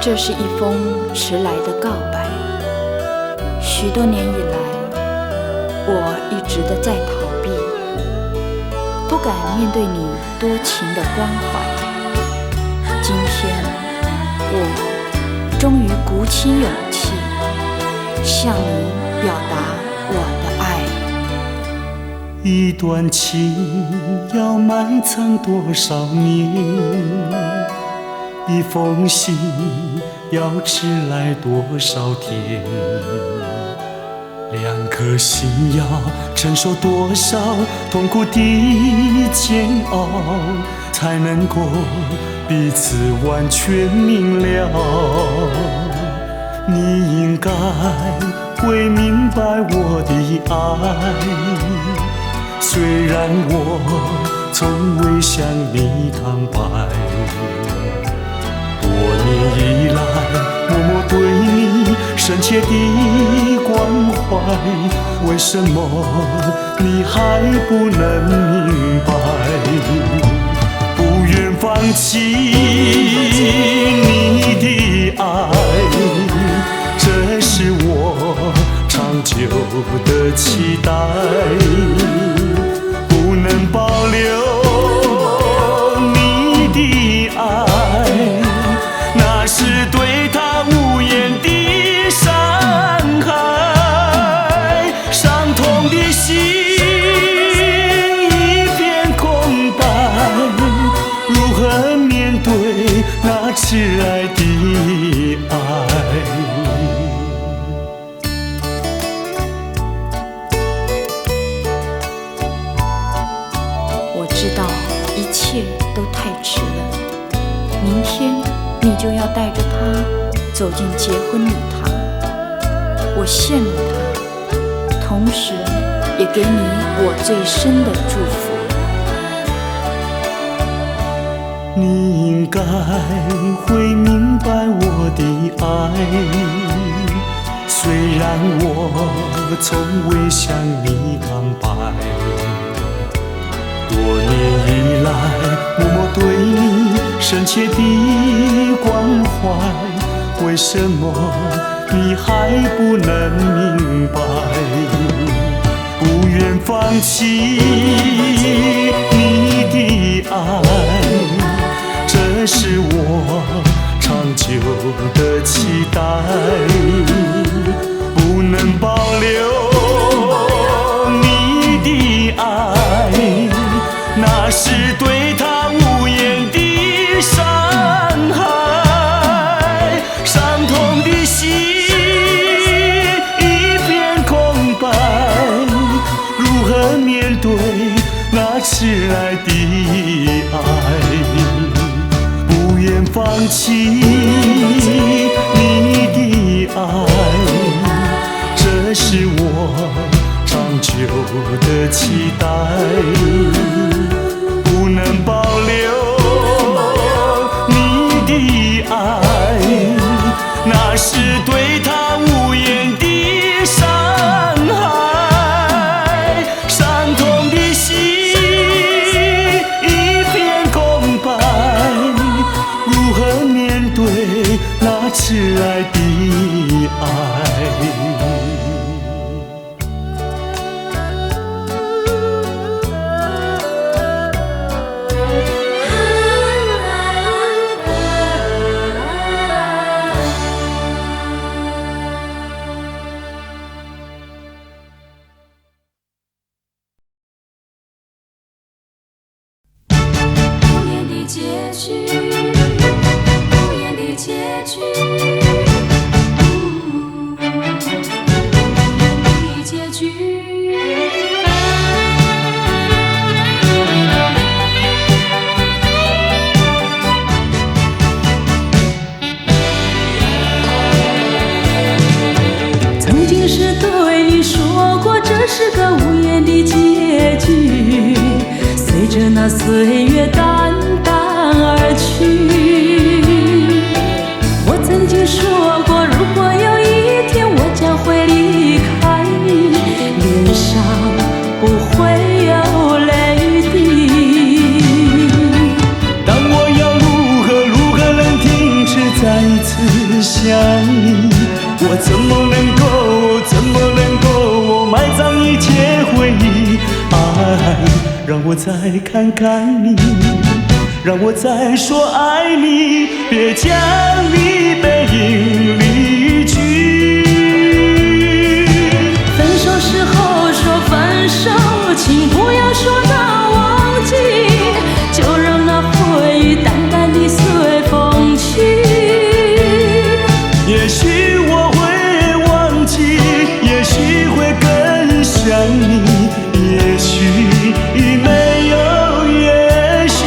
这是一封迟来的告白。许多年以来，我一直的在逃避，不敢面对你多情的关怀。今天，我终于鼓起勇气，向你表达我的爱。一段情要埋藏多少年？一封信要迟来多少天？两颗心要承受多少痛苦的煎熬，才能够彼此完全明了？你应该会明白我的爱，虽然我从未向你坦白。多年以来，默默对你深切的关怀，为什么你还不能明白？不愿放弃你的爱，这是我长久的期待。不能保留你的爱，那是对他无言的伤害。伤痛的心一片空白，如何面对那挚爱的爱？我知道一切都太迟了，明天你就要带着他走进结婚礼堂，我羡慕他，同时也给你我最深的祝福。你应该会明白我的爱，虽然我从未向你坦白。多年以来，默默对你深切的关怀，为什么你还不能明白？不愿放弃你的爱，这是我长久的期待。不能保留你的爱，那是对他无言的伤害。伤痛的心一片空白，如何面对那挚爱的爱？不愿放弃你的爱，这是我长久的期待。不能保留你的爱，那是对他无言的伤害。伤痛的心一片空白，如何面对那挚爱的爱？曾经是对你说过，这是个无言的结局，随着那岁月淡淡而去。我曾经说过，如果有一天我将会离开你，脸上不会有泪滴。但我要如何能停止再一次想你，我怎么能够埋葬一切回忆？爱，让我再看看你，让我再说爱你，别将你背影离去。分手时候说分手，请不要说那忘记，就让那回忆淡淡地随风去。也许我会忘记，也许会更想你，也许没有也许。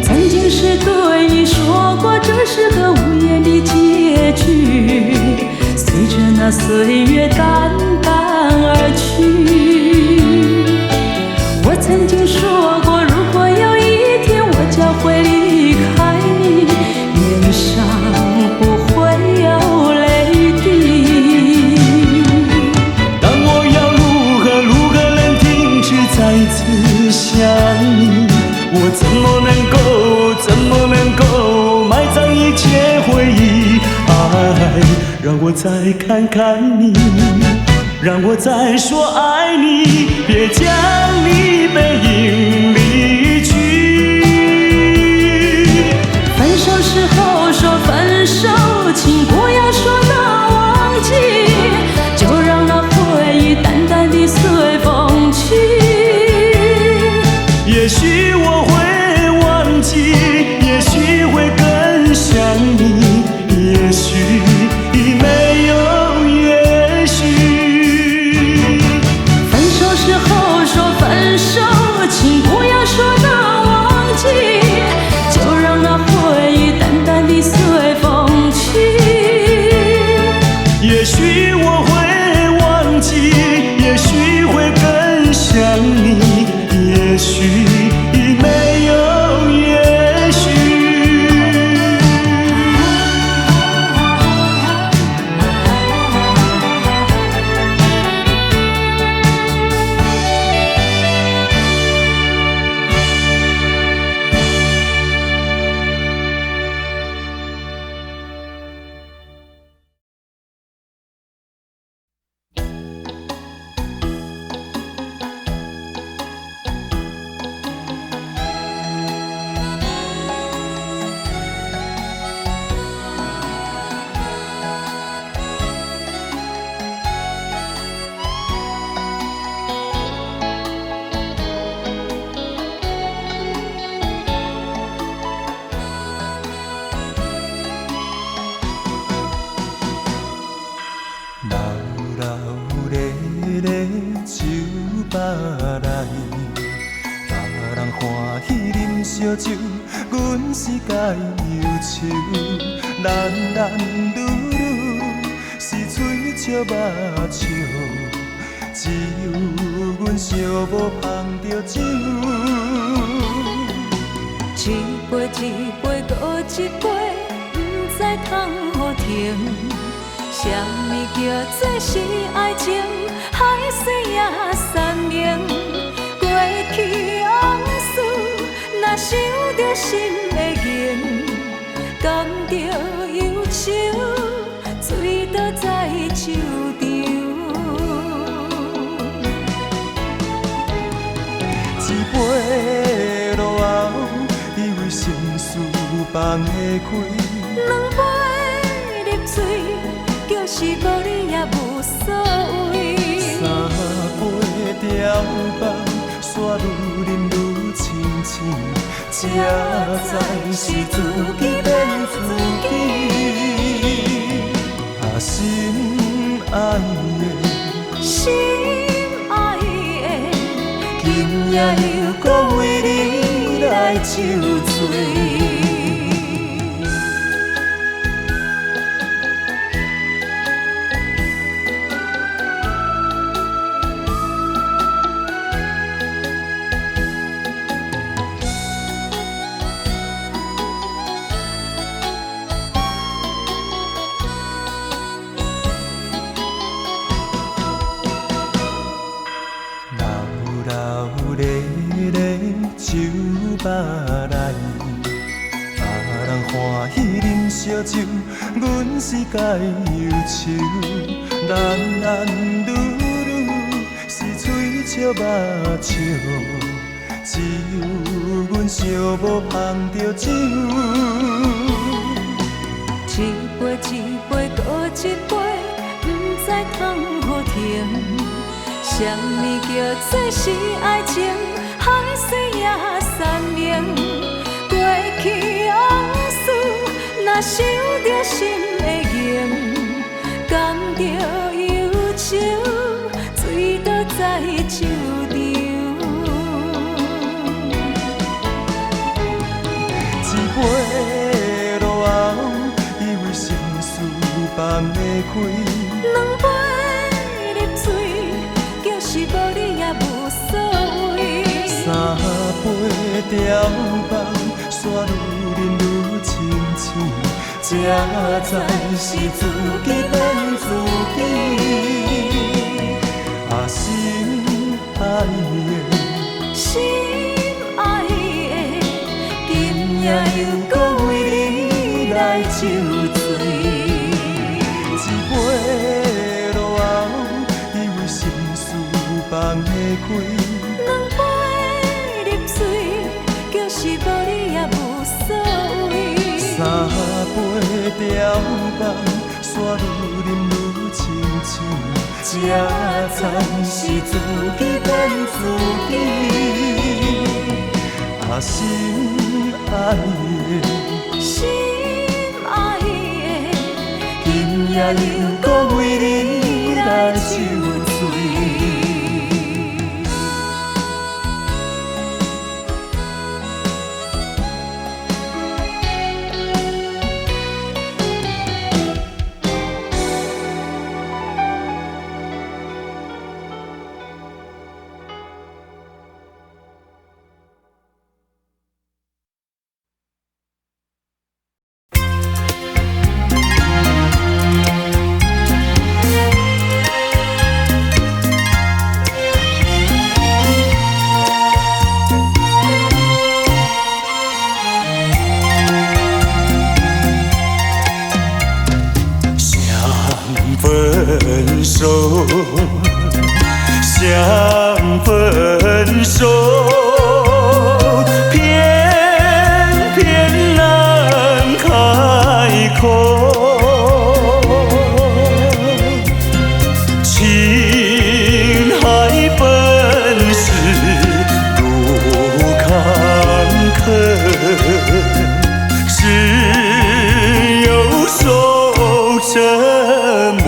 曾经是对你说过，这是个无言的结局，随着那岁月淡淡而去。我曾经说过，如果有一天我将会离开你，脸上不会有泪滴。但我要如何能停止再次想你？我怎么能够埋葬一切回忆？爱，让我再看看你，让我再说爱你，别将你背影离去。分手时候说分手，请不要说那忘记，就让那回忆淡淡地随风去。也许我会忘记，也许会更想你，也许没有也许。分手时候说分手，请不要说那忘记，就让那回忆淡淡地随风去。也许我会忘记，也许会更想你，也许没有也许。烧酒，阮是该忧愁，男男女女是嘴笑目笑，只有阮寂无捧着酒。一杯一杯搁一杯，不知通何停。什么叫做是爱情？海水也散凝，过去往事，若想着心会凝，感着忧愁，醉倒在酒场。一杯落后，以为心事放会开，两杯入嘴，就是无你也无所谓。三杯调放，煞愈饮愈清醒，才知是自己变自己。啊，心爱的，心爱的，今夜又搁为你来酒醉。豆咧咧酒吧内，别人欢喜饮烧酒，阮是解忧愁。男男女女是嘴笑目笑，只有阮寂寞捧着酒。一杯一杯搁一杯，不知通好停。什么叫做是爱情？海水也山明。过去往事，若想着心会凝，甘着忧愁，醉倒在酒场。一杯落后，以为心事放袂开。两杯入嘴，就是无你也无所谓。三杯调放，煞愈饮愈清醒，才知是自己骗自己。啊，心爱的，心爱的，今夜又搁为你来酒醉。一杯落后，以为心事放袂开。两杯入嘴，就是无你也无所谓。三杯调放，煞愈饮愈清醒，才知是自己骗自己。啊，心爱的，心爱的，今夜又搁为你来酒醉。分手，想分手，偏偏难开口。情海本是路坎坷，只有守着默。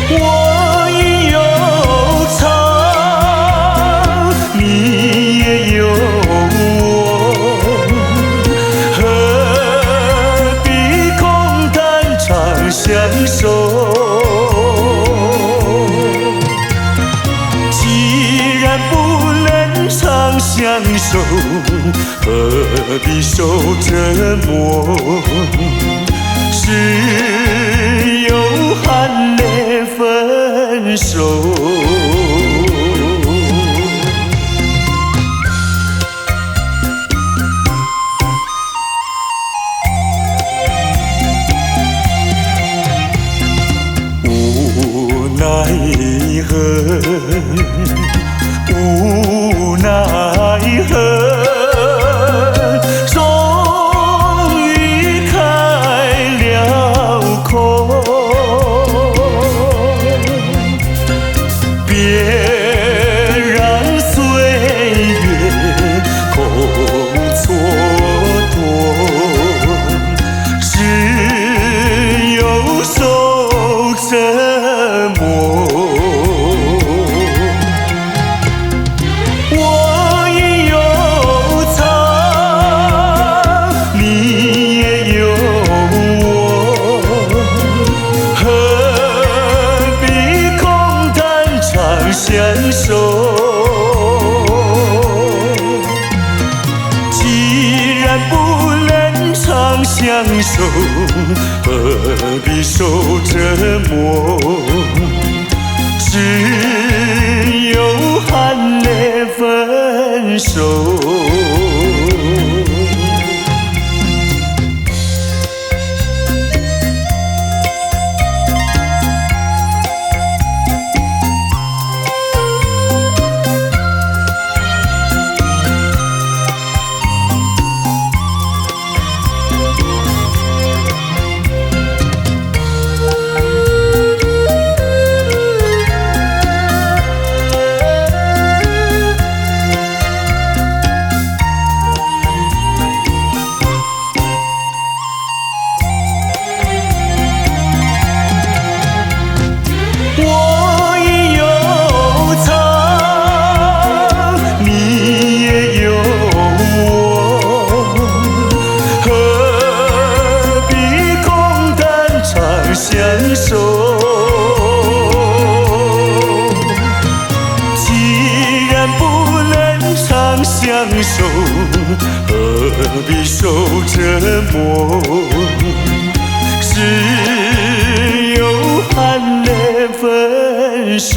我已有藏，你也有我，何必空谈长相守？既然不能长相守，何必受折磨？只有含泪分手。无奈何，无奈何。相守，既然不能长相守，何必受折磨？手，何必守着梦？只有含泪分手。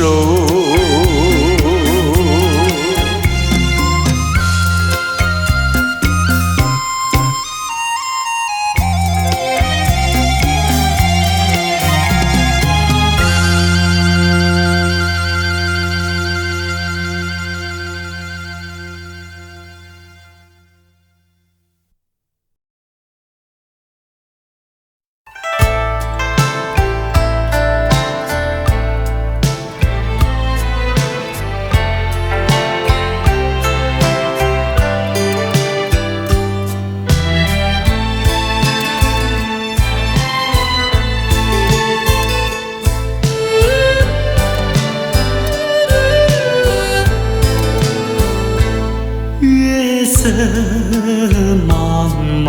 茫茫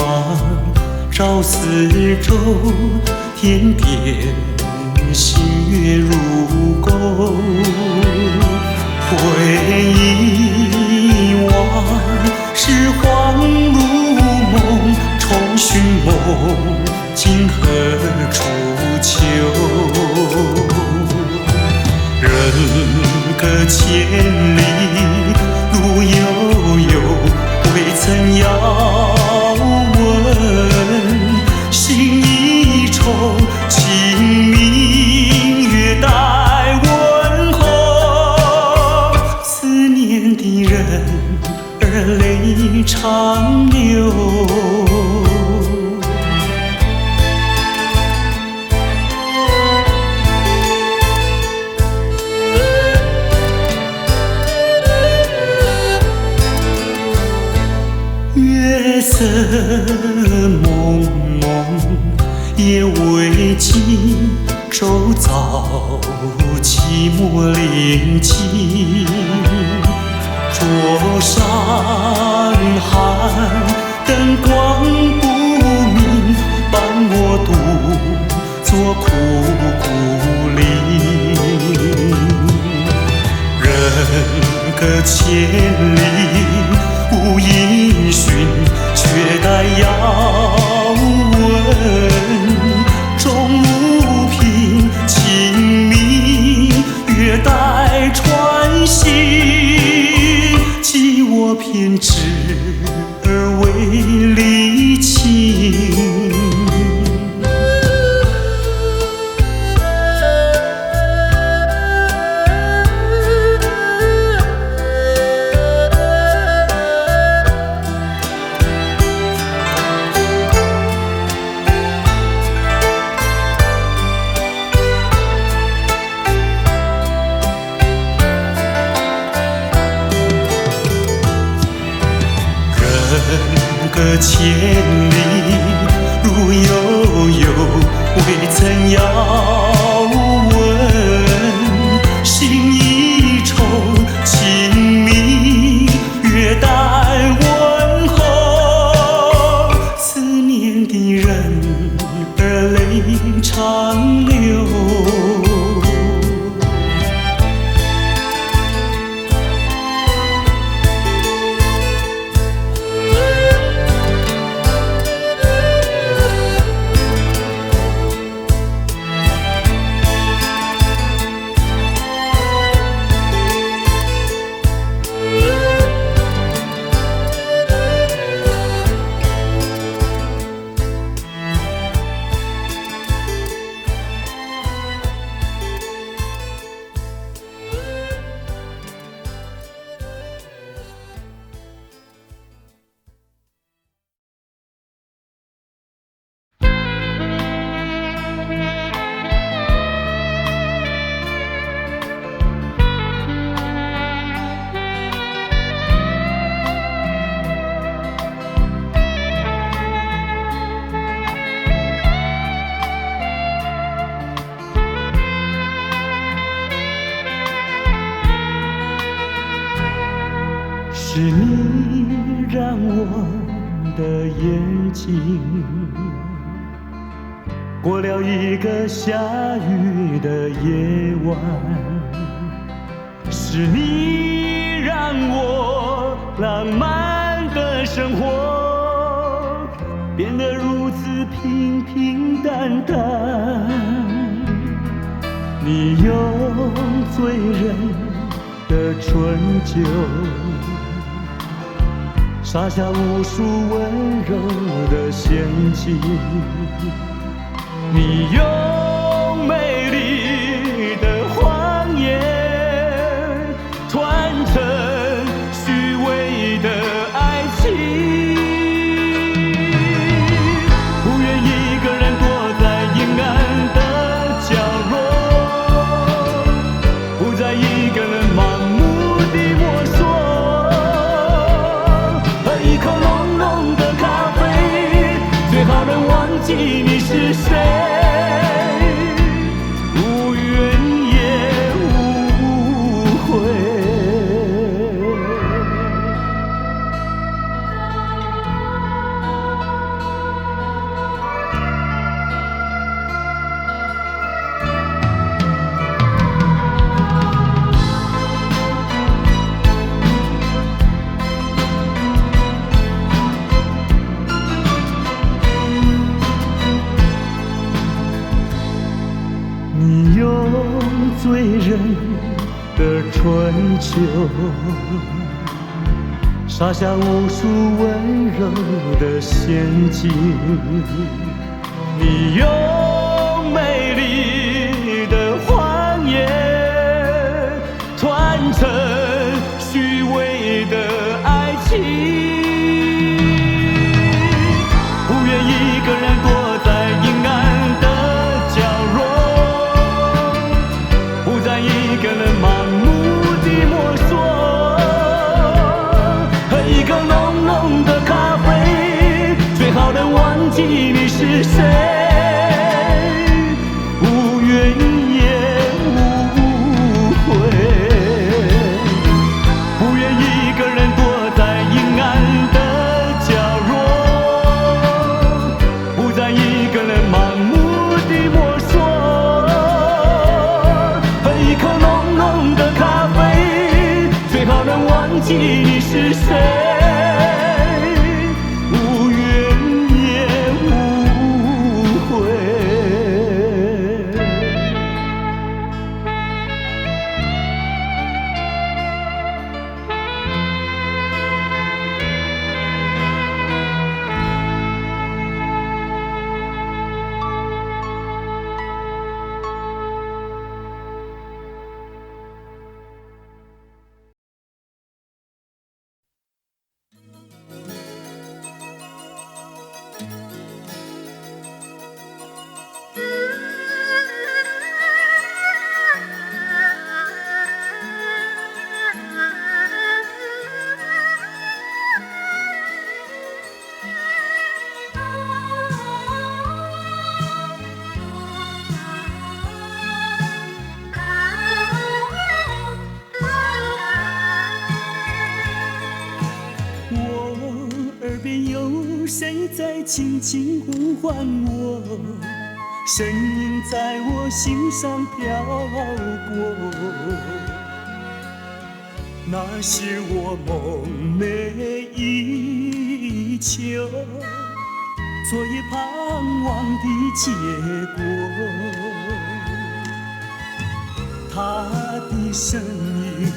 照四周，天边星月如钩。回忆往事恍如梦，重寻梦竟何处求？人隔千里路悠悠，未曾遥问，心一重，情明月待问候。思念的人儿泪长流。月色蒙蒙，夜未尽，周遭寂寞临近。桌上寒，灯光不明，伴我独坐苦孤零。人隔千里无音讯，却待遥问。终无凭，情明月待传信。寄我偏执而为离情。隔千里路悠悠，未曾遥问。心一重，情明月待问候。思念的人儿泪长流。是你让我的眼睛过了一个下雨的夜晚，是你让我浪漫平平淡淡，你用醉人的春酒撒下无数温柔的陷阱，你用美丽的谎言团成虚伪的爱情。你是谁？无怨也无悔。你用醉人的春秋撒下无数温柔的陷阱，你用美丽的谎言团成虚伪的爱情，不愿一个人躲在阴暗的角落，不再一个人盲目地摸索，喝一口浓浓的咖啡，最好能忘记你是谁，无怨也无悔，不愿一个人躲在阴暗的角落，不再一个人盲目地摸索，喝一口浓浓的咖啡，最好能忘记你是谁，无怨也无悔。谁在轻轻呼唤我？声音在我心上飘过。那是我梦寐以求，昨夜盼望的结果。他的声音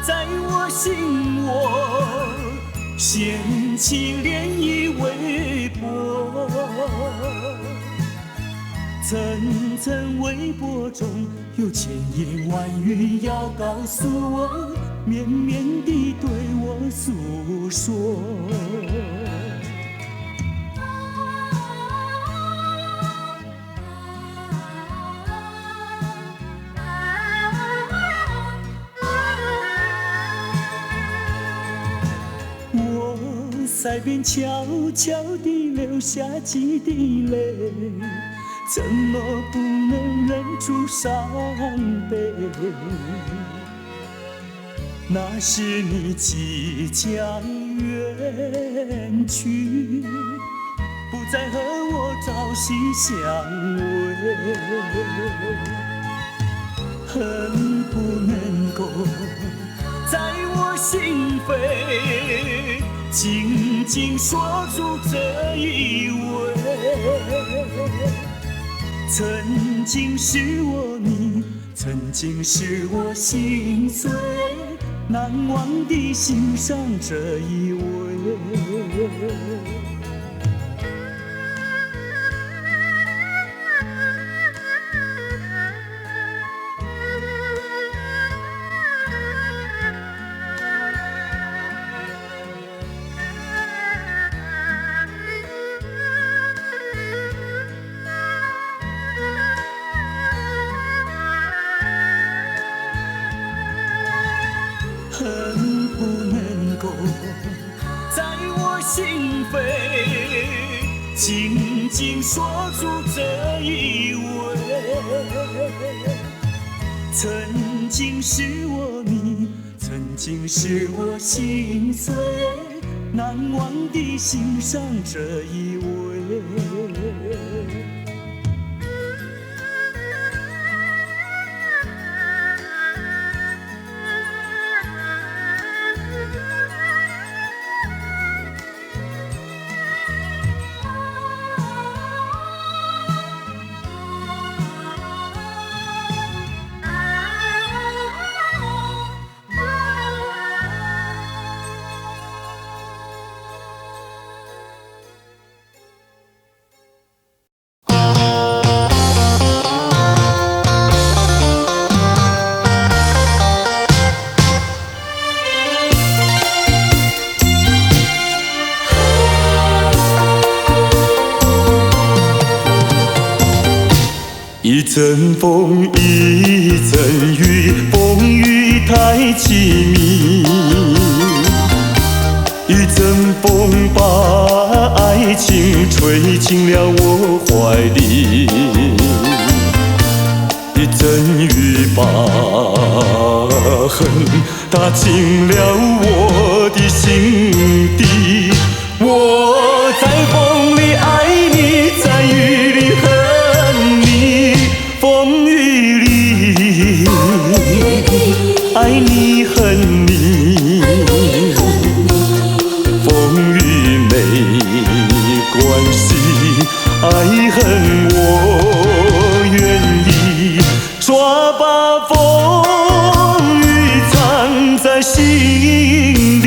在我心窝，掀起涟漪微波，层层微波中有千言万语要告诉我，绵绵地对我诉说。在边悄悄地流下几滴泪，怎么不能忍住伤悲？那是你即将远去，不再和我朝夕相偎，恨不能够在我心扉紧紧锁住这一吻。曾经是我你，曾经是我心碎，难忘的心上这一位。恨不能够在我心扉紧紧锁住这一位。曾经是我你，曾经是我心碎，难忘的心上这一位。一阵风，一阵雨，风雨太凄迷。一阵风把爱情吹进了我怀里，一阵雨把恨打进了我的心底。我在风里爱你，在雨里恨你，风雨里爱你恨你，风雨没关系，爱恨我愿意，抓把风雨藏在心里。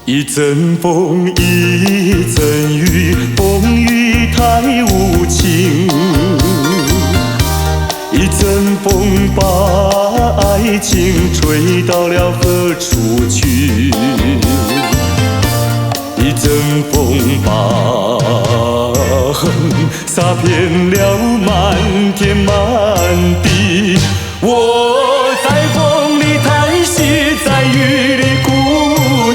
一阵风，一阵雨，风雨太无情。一阵风把爱情吹到了何处去？一阵风把恨洒遍了满天满地。我在风里叹息，在雨里哭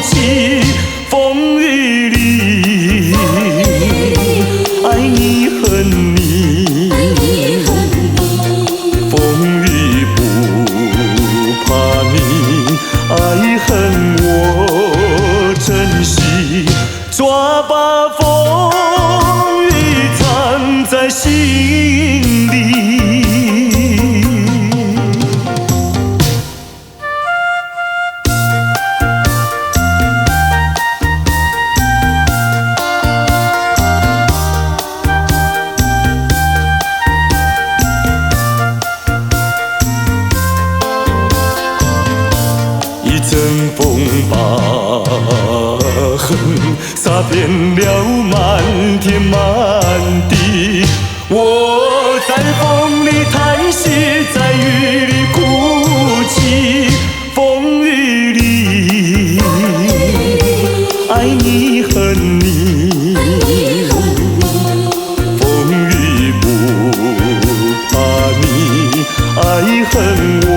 泣，风雨里爱你恨你，风雨不怕你，爱恨我珍惜，抓把风雨藏在心里。一阵风把恨洒遍了满天满地。我在风里叹息，在雨里哭泣，风雨里爱你恨你，风雨不怕你，爱恨我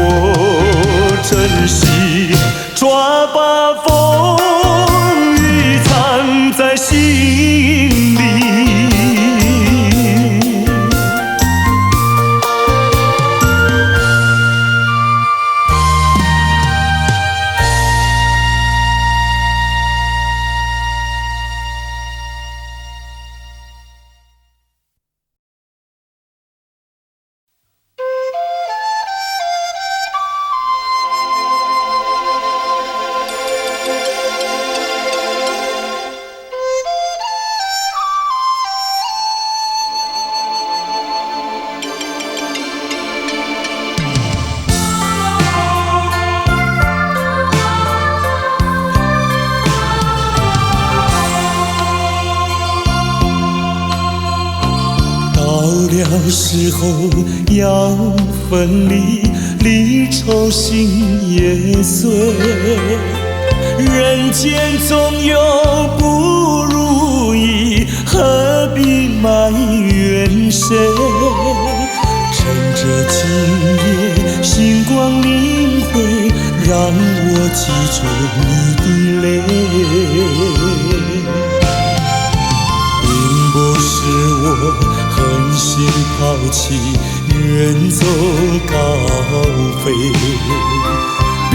珍惜，抓把风雨藏在心里。了时候要分离，离愁心也碎。人间总有不如意，何必埋怨谁？趁着今夜星光明辉，让我记住你的泪。并不是我狠心抛弃，远走高飞。并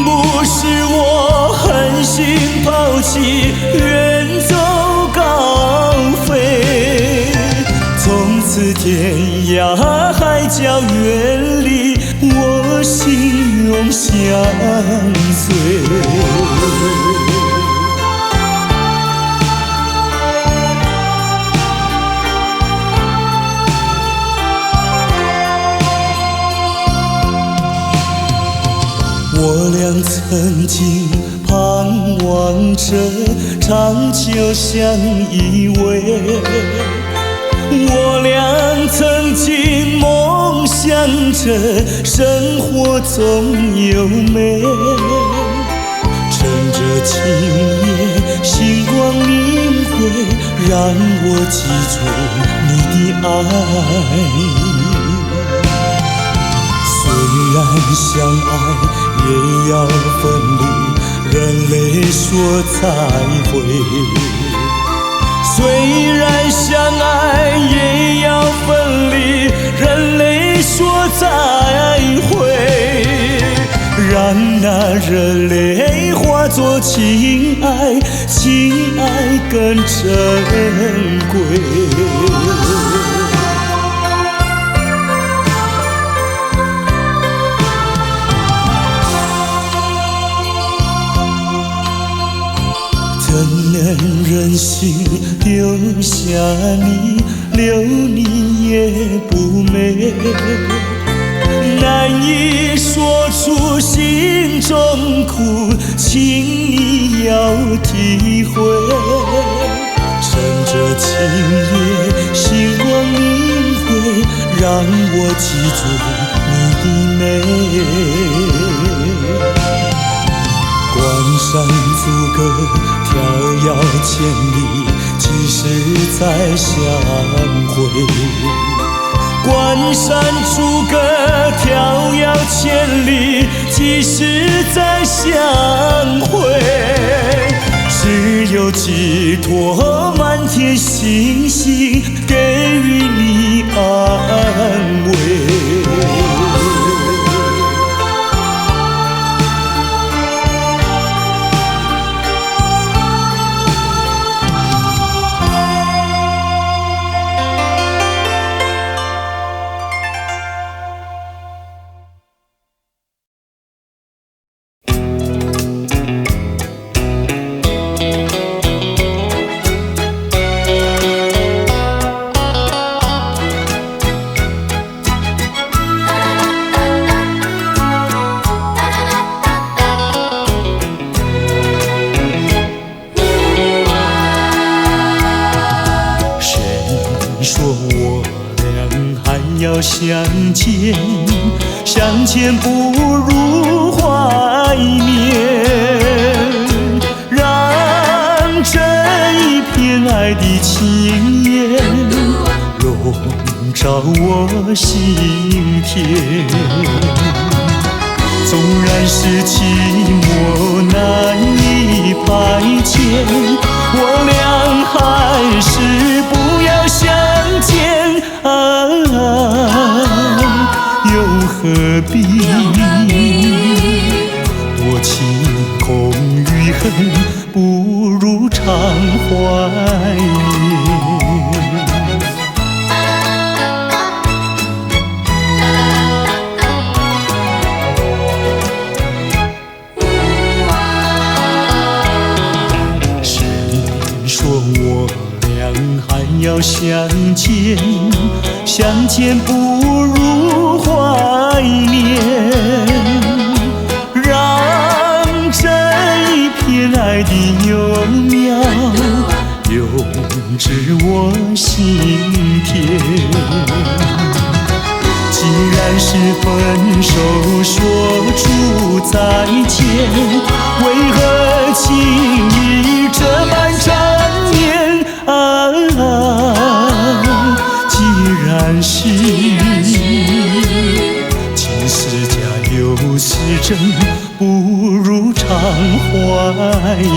不是我狠心抛弃，远走高飞。从此天涯海角远离，我心永相随。我俩曾经盼望着长久相依偎，我俩曾经梦想着生活总有美。趁着今夜星光明辉，让我记住你的爱。虽然相爱也要分离，人泪说再会。虽然相爱也要分离，人泪说再会。让那热泪化作情爱，情爱更珍贵。怎能忍心留下你，留你也不美。难以说出心中苦，请你要体会。趁着今夜星光明辉，让我记住你的美。关山阻隔，迢遥千里，几时再相会？关山阻隔，迢遥千里，几时再相会？只有寄托满天星星，给予你安慰。相见，相见不如怀念，让这一片爱的情缘笼罩我心田。纵然是寂寞难以排遣，我俩还是不要相见又何必多情空与恨，不如常怀念。是你说我俩还要相见，相见不如怀念，让这一片爱的幼苗永植我心田。分手说出再见，为何情意这般缠绵啊？既然是情是假又是真，不如常怀念。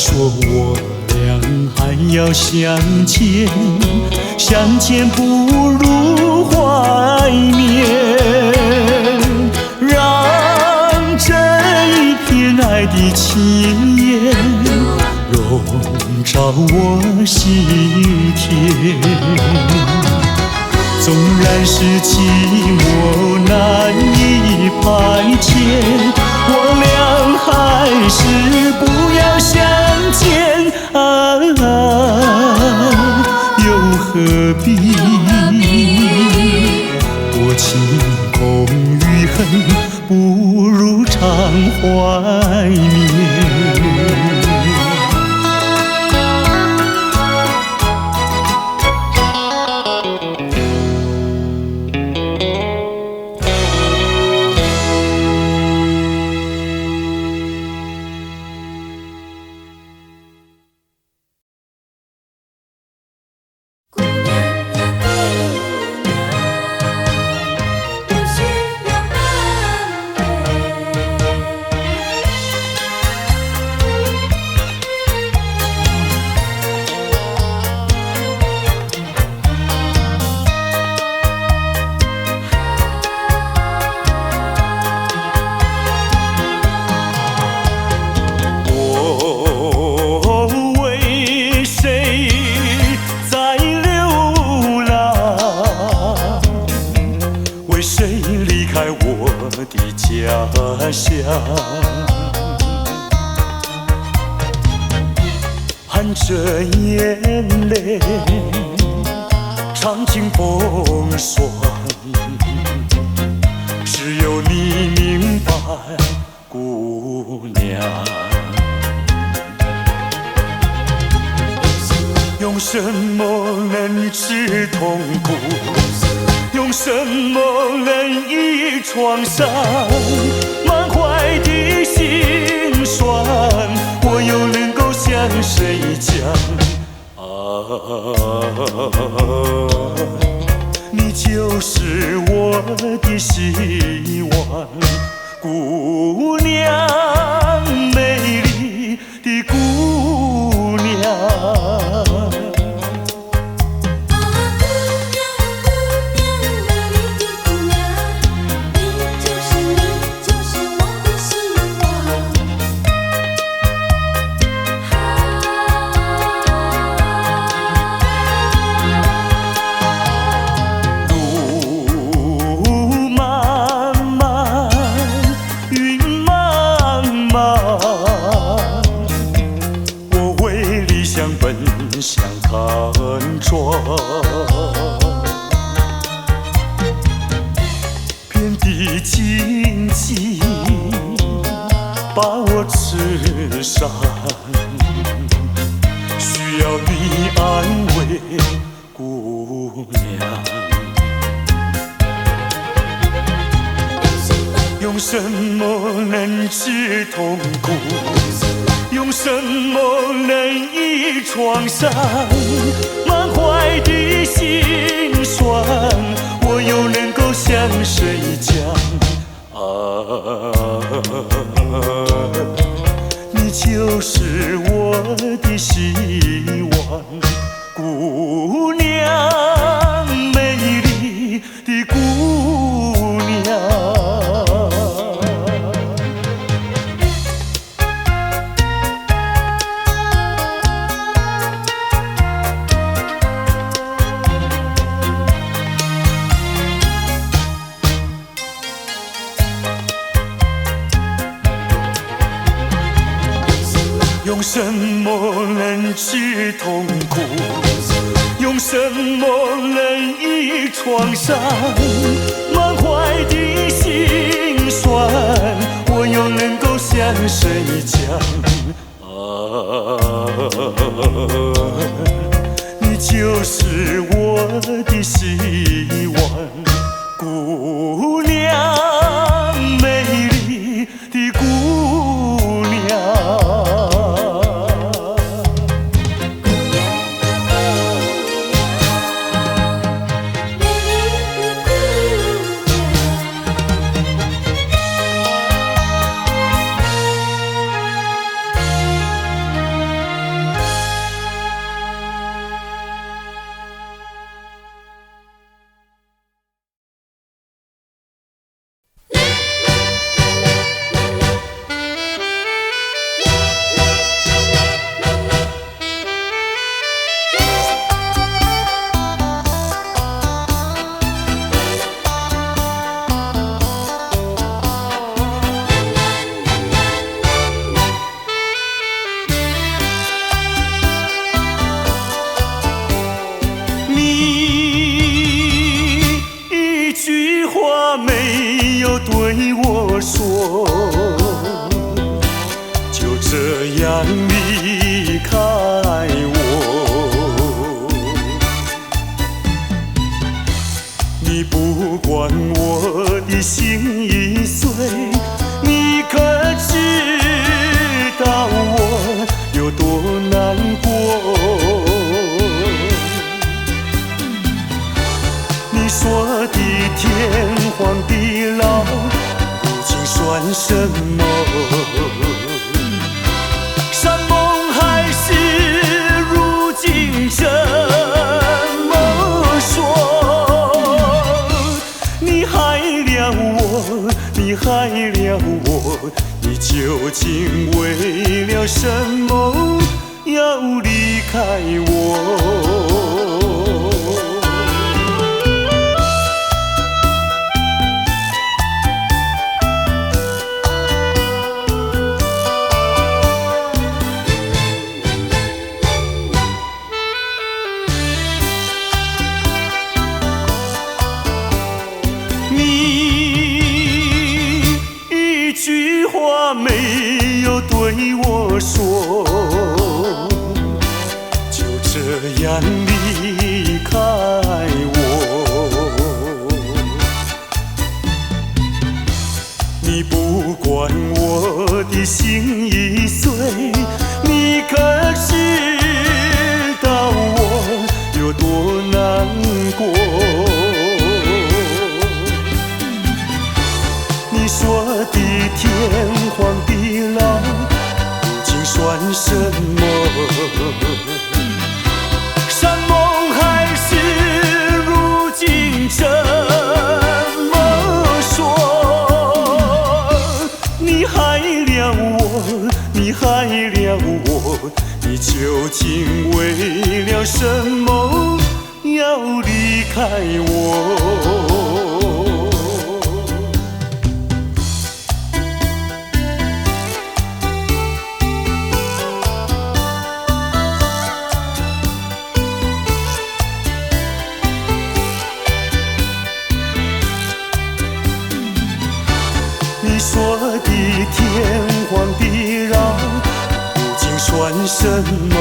说我俩还要相见，相见不如怀缅，让这一片爱的情缘笼罩我心田。纵然是寂寞难以排遣，我俩还是不要相见啊，又何必多情空余恨，不如常怀念。家乡，含着眼泪，尝尽风霜，只有你明白，姑娘。用什么能治痛苦？用什么能医创伤？满怀的心酸，我又能够向谁讲？你就是我的希望，姑娘，美丽的姑娘。向看庄，遍地荆棘把我刺伤，需要你安慰，姑娘。用什么能治痛苦？用什么能医创伤？满怀的心酸，我又能够向谁讲？你就是我的希望，姑娘，美丽的姑娘。用什么能治痛苦？用什么能医创伤？满怀的心酸，我又能够向谁讲？你就是我的希望，姑娘，美丽的姑娘。对我说，就这样离开我。你不管我的心已碎，你可知道我有多难过？你说的天荒地老，如今算什么？山盟海誓，如今怎么说？你害了我，你害了我，你究竟为了什么要离开我？没有对我说，就这样离开我。你不管我的心已碎，你可知道我有多难过？你说的天荒地老，如今算什么？山盟海誓，如今怎么说？你害了我，你害了我，你究竟为了什么要离开我？你说的天荒地老，如今算什么？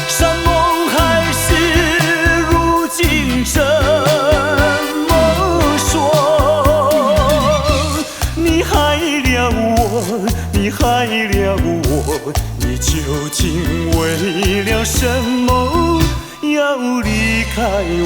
山盟海誓，如今怎么说？你害了我，你害了我，你究竟为了什么要离开我？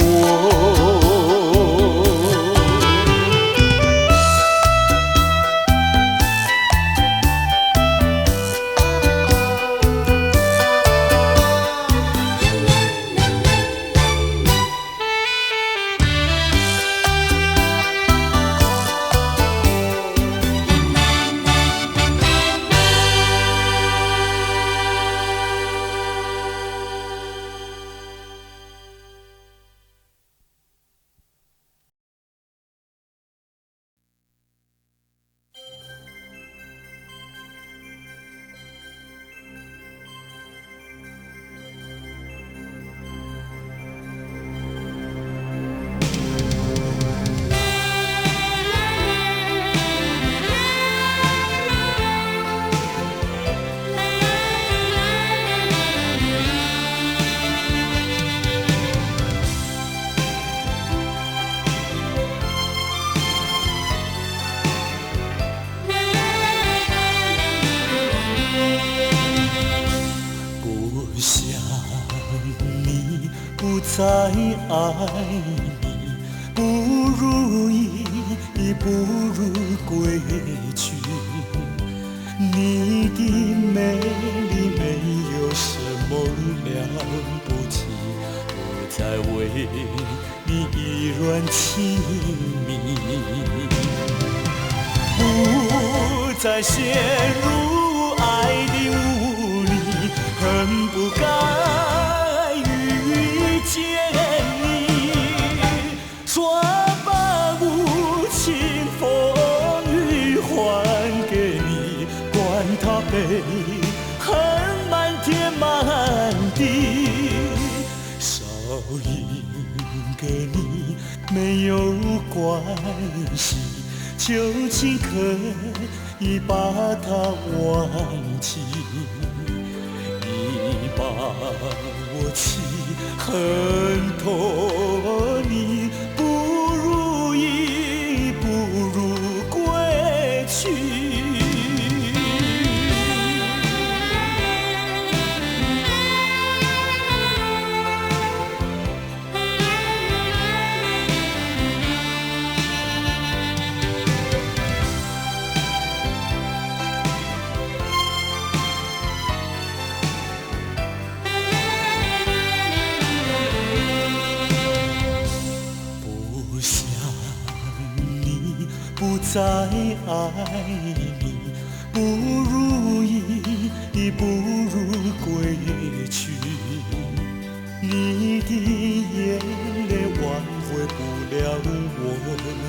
再爱你，不如意不如归去。你的美丽没有什么了不起，我在为你依然亲密，不再陷入爱的雾里，恨不该遇见你，说把无情风雨还给你，管他悲恨满天满地，少赢给你没有关系，就尽可以把它忘记。你把我气恨透你，不如意不如归去。不再爱你，不如意不如归去。你的眼泪挽回不了我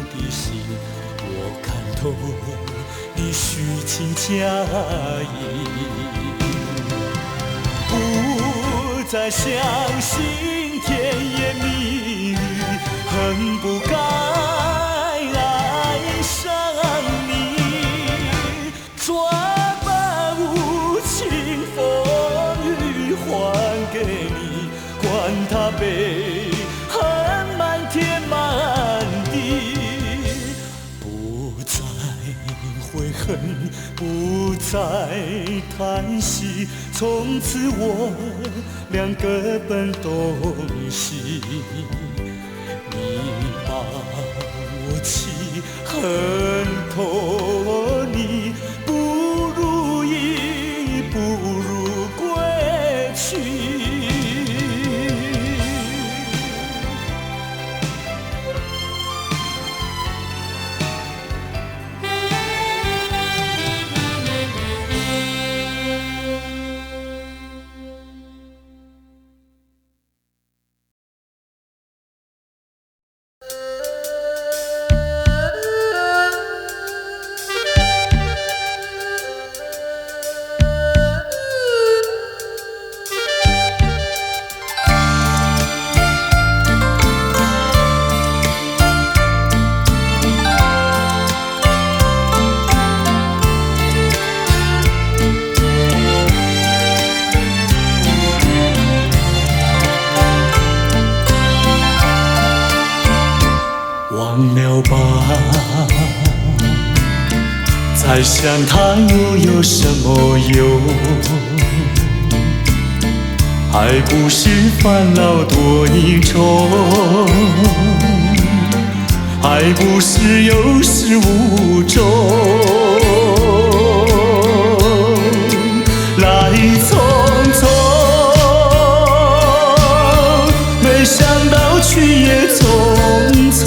的心，我看透你虚情假意，不再相信甜言蜜语，恨不该上你，抓把无情风雨还给你，管他悲恨满天满地，不再悔恨，不再叹息，从此我俩各奔东西。你把我气恨透你，不如意不如归去。忘了吧，再想它又有什么用？还不是烦恼多一重，还不是有始无终。来匆匆，没想到去也匆匆。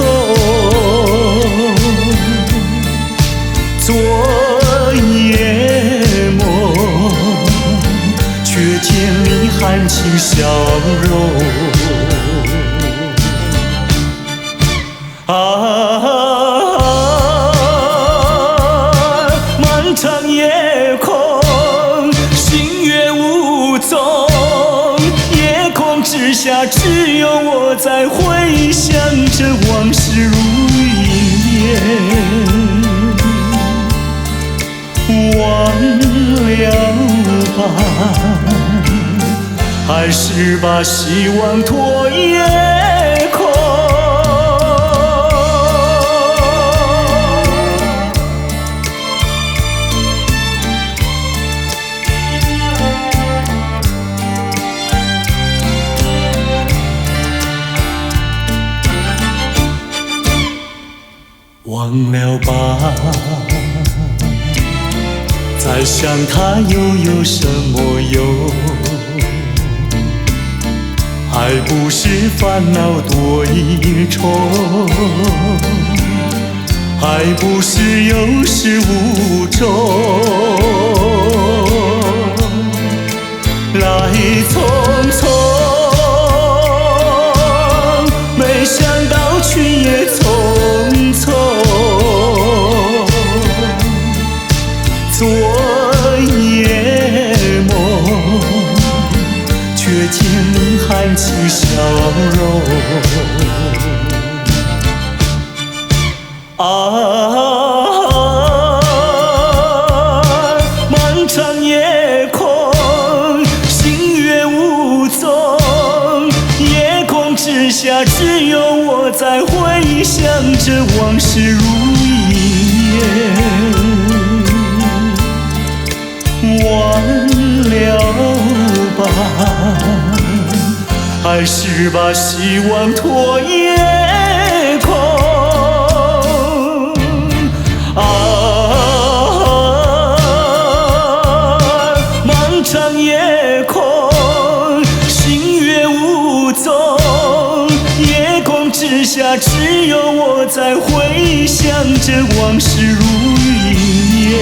昨夜梦，却见你含情笑容。漫长夜空，星月无踪，夜空之下只有我在回想着往事如云烟。忘了吧，还是把希望托夜空。忘了吧，再想他又有什么用？还不是烦恼多一重，还不是有始无终。来匆匆，没想到去也匆匆。昨夜梦，却见你含起笑容。漫长夜空，星月无踪，夜空之下只有我在回想着往事如云烟。忘了吧，还是把希望托夜空。漫长夜空，星月无踪，夜空之下只有我在回想着往事如云烟。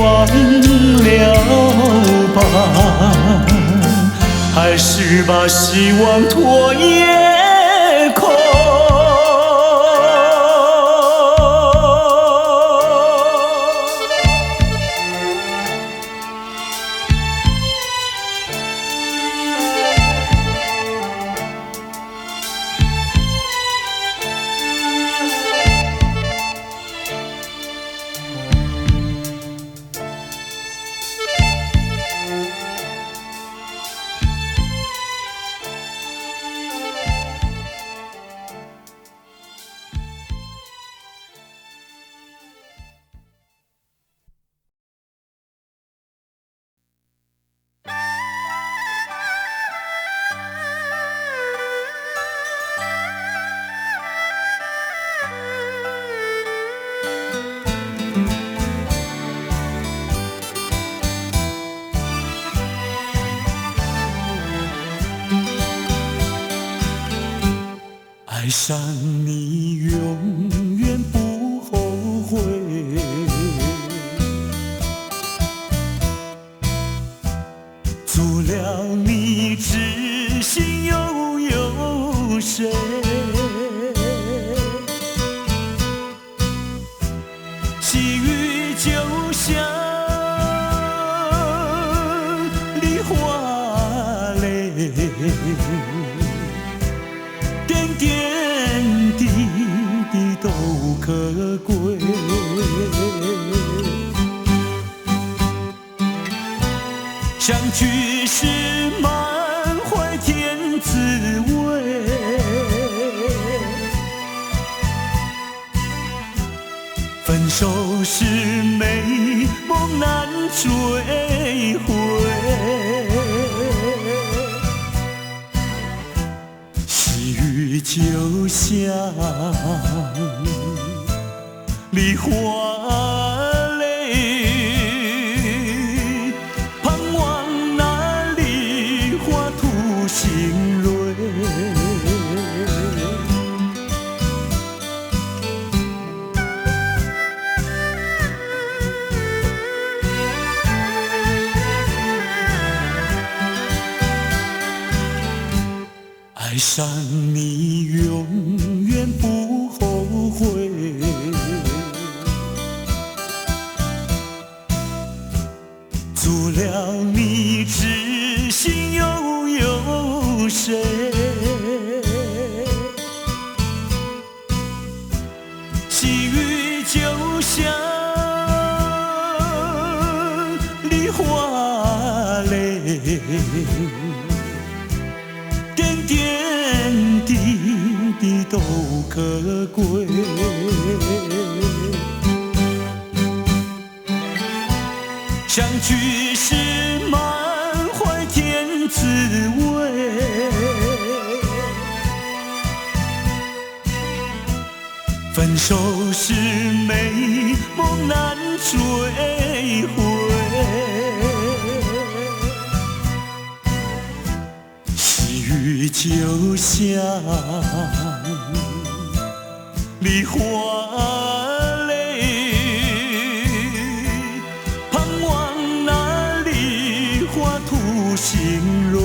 忘了吧，还是把希望托夜空。爱上你永远不后悔，除了你知心又有谁？细雨就像梨花泪，点点滴滴都可贵。相聚时满怀甜滋味，分手时美梦难追回。细雨就像梨花泪，盼望那梨花吐新蕊。爱上你永远不后悔，除了你知心又有谁？细雨就像梨花泪，点点滴滴都可贵。相聚时满怀甜滋味，手是美梦难追回，细雨就像梨花泪，盼望那梨花吐心泪。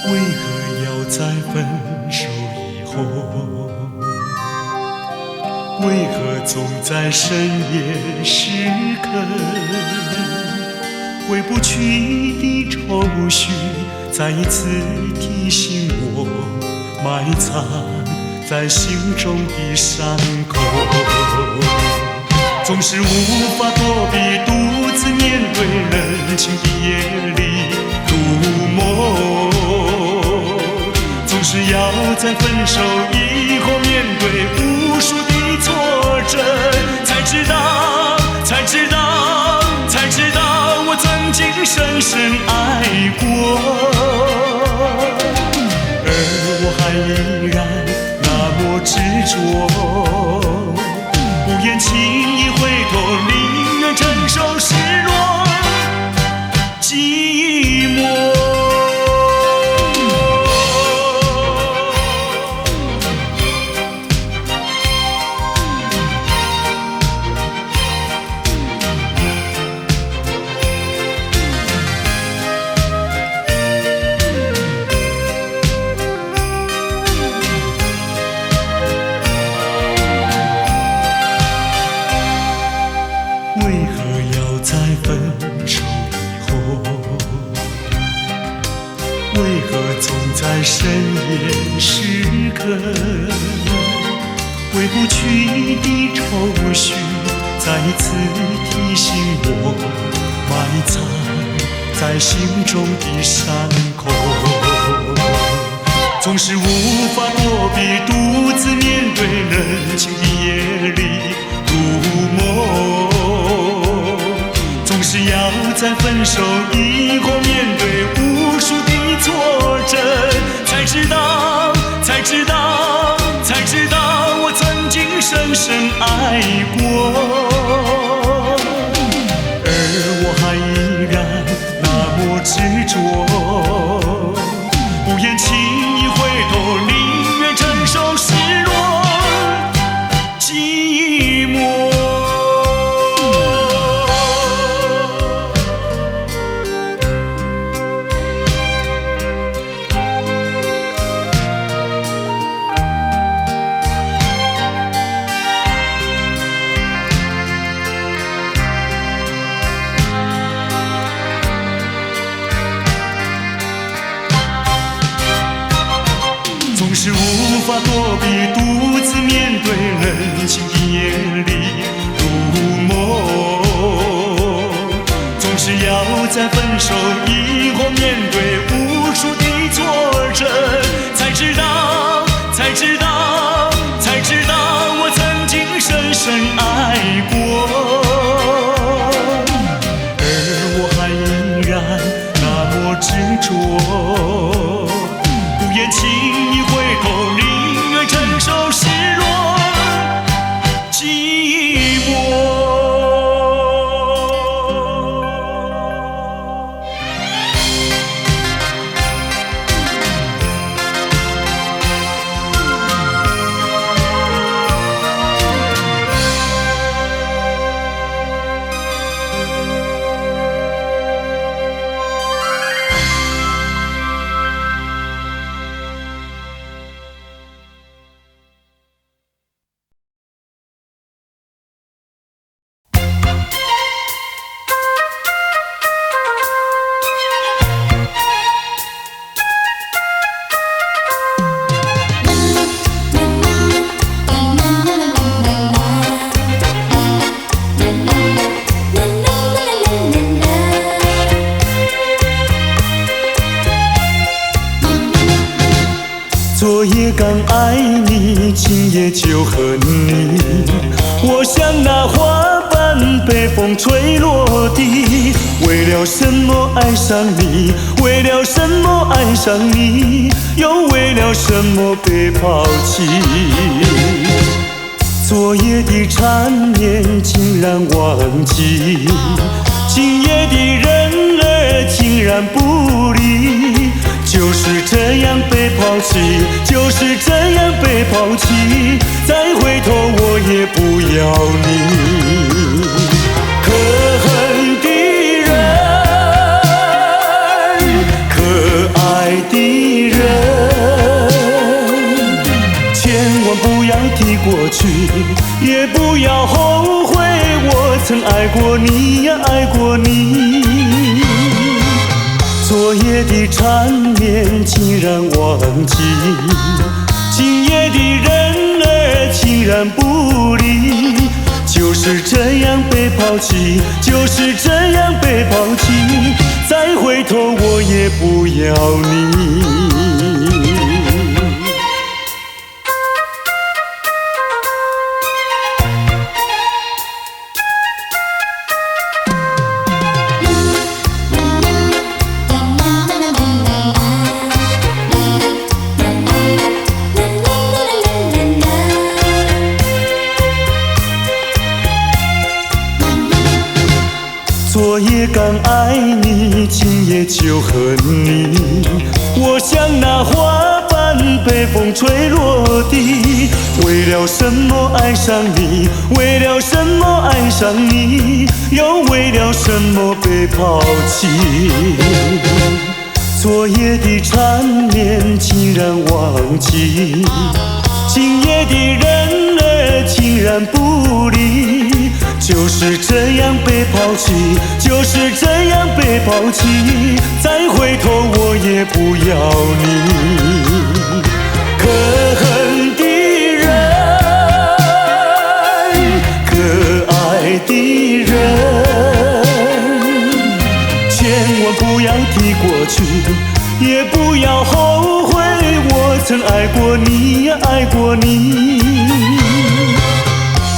为何要在分手以后？为何总在深夜时刻？回不去的愁绪，再一次提醒我，埋藏在心中的伤口。总是无法躲避，独自面对冷清的夜里入梦。总是要在分手以后面对无数的挫折，才知道我曾经深深爱过，而我还依然那么执着，不愿轻易回头，宁愿承受失落寂寞。为何总在深夜时刻，回不去的愁绪，再一次提醒我，埋藏在心中的伤口。总是无法躲避，独自面对冷清的夜里入梦。总是要在分手以后面对无数的挫折，才知道我曾经深深爱过，而我还依然那么执着，不愿轻易回头，宁愿承受失落寂寞。总是无法躲避，独自面对冷清的夜里入梦。总是要在分手以后面对无数的挫折，才知道我曾经深深爱过，而我还依然那么执着，不愿轻易回头，宁愿承受失落寂寞。爱你，今夜就和你。我像那花瓣被风吹落地，为了什么爱上你？为了什么爱上你？又为了什么被抛弃？昨夜的缠绵竟然忘记，今夜的人儿竟然不理。就是这样被抛弃，就是这样被抛弃，再回头我也不要你。可恨的人，可爱的人，千万不要提过去，也不要后悔我曾爱过你呀，爱过你。昨夜的缠绵竟然忘记，今夜的人儿竟然不理。就是这样被抛弃，就是这样被抛弃，再回头我也不要你。昨夜刚爱你，今夜就和你。我像那花瓣被风吹落地，为了什么爱上你？为了什么爱上你？又为了什么被抛弃？昨夜的缠绵竟然忘记，今夜的人儿竟然不理。就是这样被抛弃，就是这样被抛弃，再回头我也不要你。可恨的人，可爱的人，千万不要提过去，也不要后悔我曾爱过你呀，爱过你。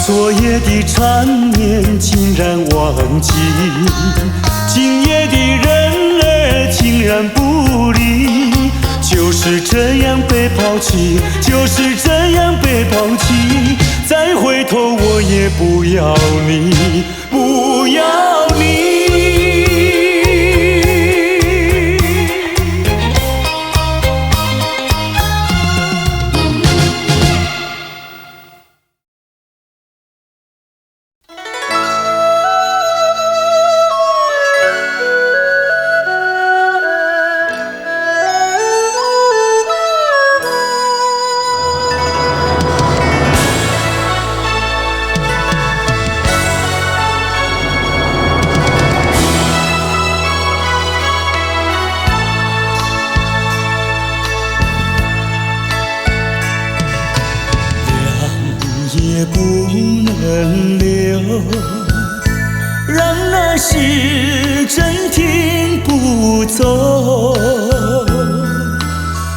昨夜的缠绵竟然忘记，今夜的人儿竟然不理。就是这样被抛弃，就是这样被抛弃，再回头我也不要你，不要你。也不能留，让那时针停不走。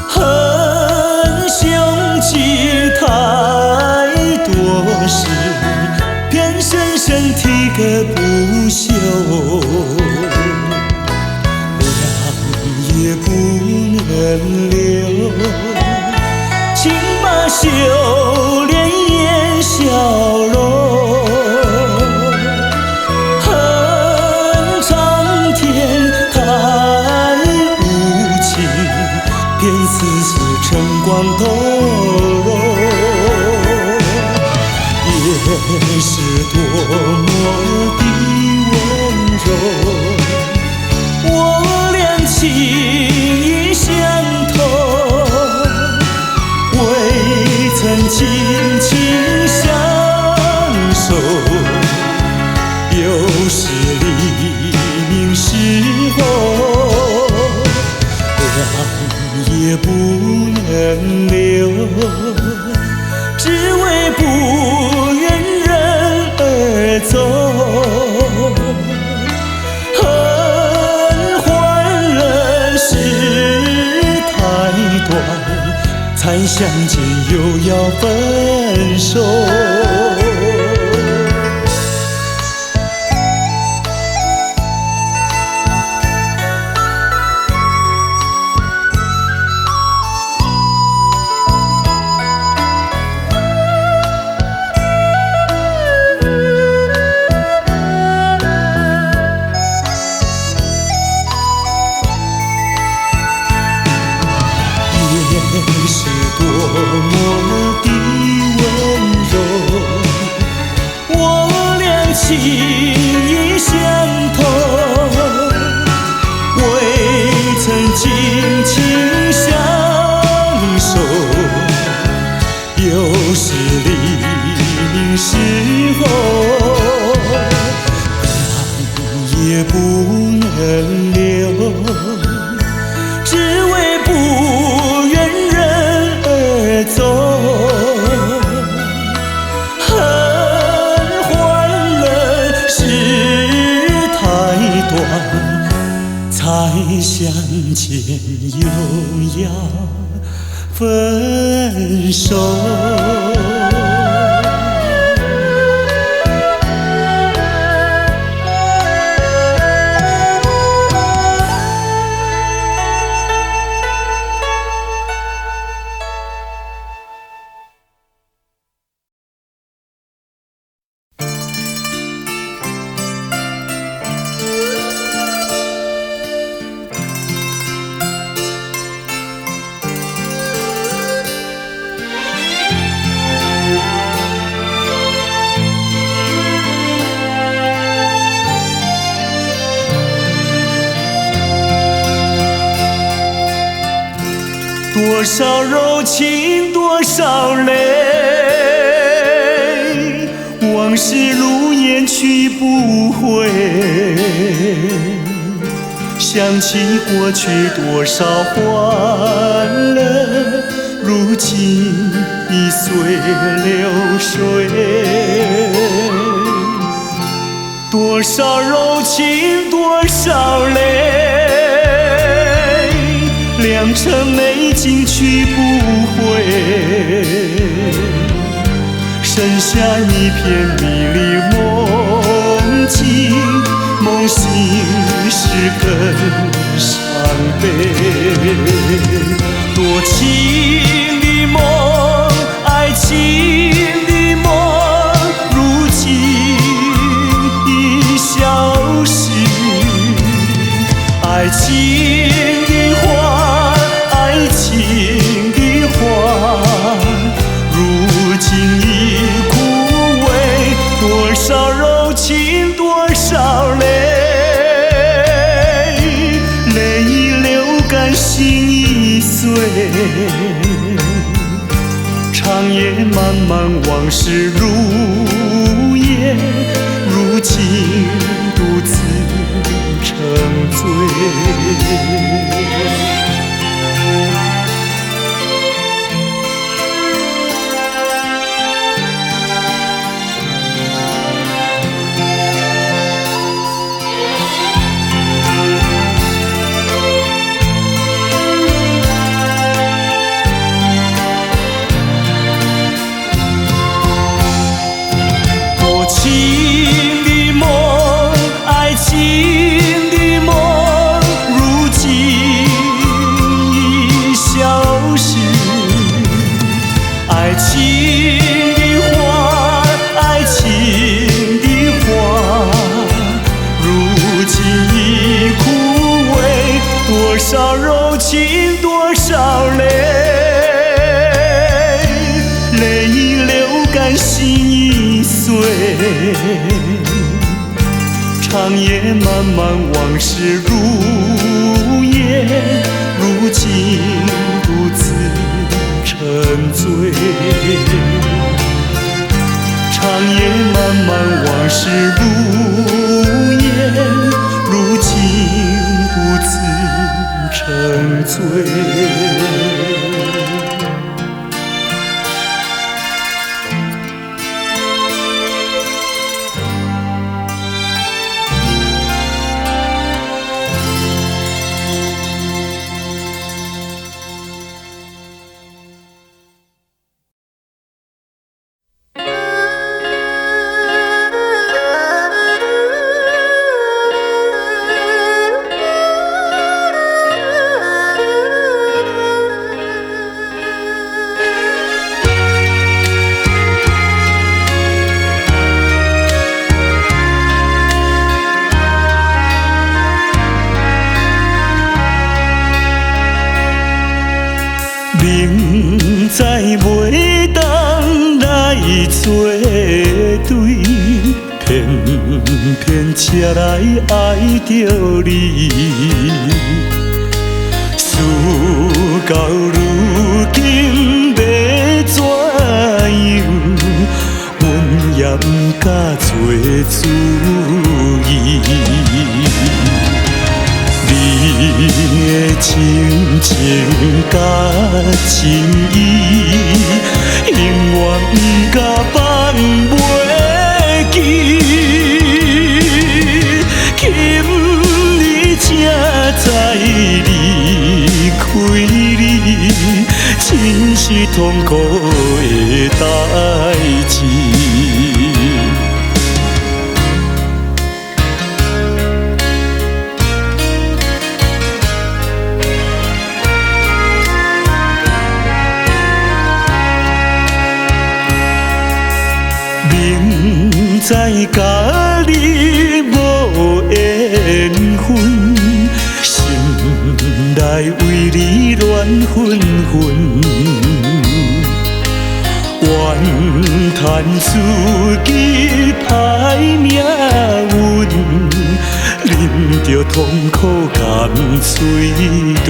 恨凶吉太多事，偏深深提个不休。让也不能留，请把修炼笑容，恨苍天太无情，便丝丝晨光透融。也是多么的温柔，我俩情意相通，未曾轻轻相守，又是黎明时候，让也不能留，只为不愿人而走。才相见又要分手。是多么的温柔，我俩情意相投，未曾紧紧相守，又是离时候，爱也不能留，只为不愿走，恨换了时太短，才相见又要分手。多少柔情多少泪，往事如烟去不回。想起过去多少欢乐，如今已随流水。多少柔情多少泪，良辰美景去不回，剩下一片迷离梦境，梦醒时更伤悲。多情的梦，爱情的梦，如今已消失，爱情的花，爱情的花，如今已枯萎。多少柔情多少泪，泪已流干心已碎。长夜漫漫往事如烟，如今独自沉醉。爱情的花，爱情的花，如今已枯萎。多少柔情多少泪，泪已流干心已碎。长夜漫漫往事如烟，如今独自沉醉。长夜漫漫往事如烟，如今独自沉醉。偏偏才来爱着你，事到如今要怎样，阮也不敢做主意。你的真情甲真意，永远不敢放袂记。今日才知离开你，真是痛苦的代志。明知甲你无缘分，心内为你乱纷纷，怨叹自己歹命运，啉着痛苦甘水顿。